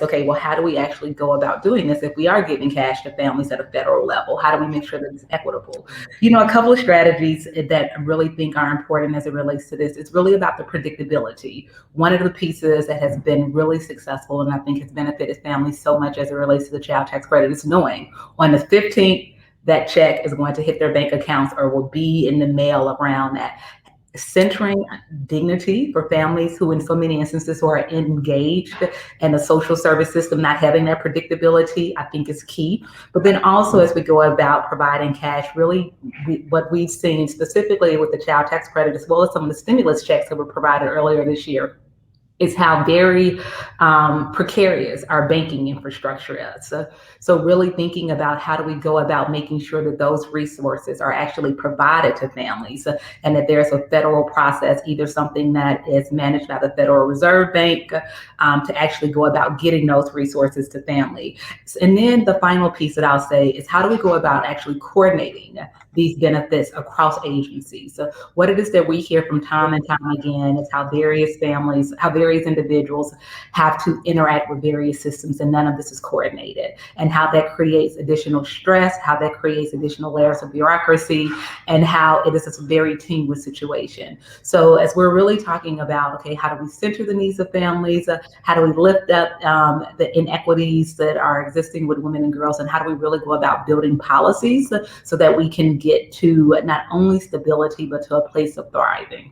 okay, well, how do we actually go about doing this if we are giving cash to families at a federal level? How do we make sure that it's equitable? A couple of strategies that I really think are important as it relates to this, it's really about the predictability. One of the pieces that has been really successful and I think has benefited families so much as it relates to the child tax credit is knowing on the 15th that check is going to hit their bank accounts or will be in the mail around that. Centering dignity for families who in so many instances who are engaged in the social service system, not having that predictability, I think is key. But then also as we go about providing cash, really what we've seen specifically with the child tax credit, as well as some of the stimulus checks that were provided earlier this year, is how very precarious our banking infrastructure is. So really thinking about how do we go about making sure that those resources are actually provided to families and that there's a federal process, either something that is managed by the Federal Reserve Bank to actually go about getting those resources to family. And then the final piece that I'll say is how do we go about actually coordinating these benefits across agencies? So what it is that we hear from time and time again is how various families, how various individuals have to interact with various systems, and none of this is coordinated, and how that creates additional stress, how that creates additional layers of bureaucracy, and how it is a very teamless situation. So as we're really talking about, okay, how do we center the needs of families? How do we lift up the inequities that are existing with women and girls? And how do we really go about building policies so that we can get to not only stability, but to a place of thriving?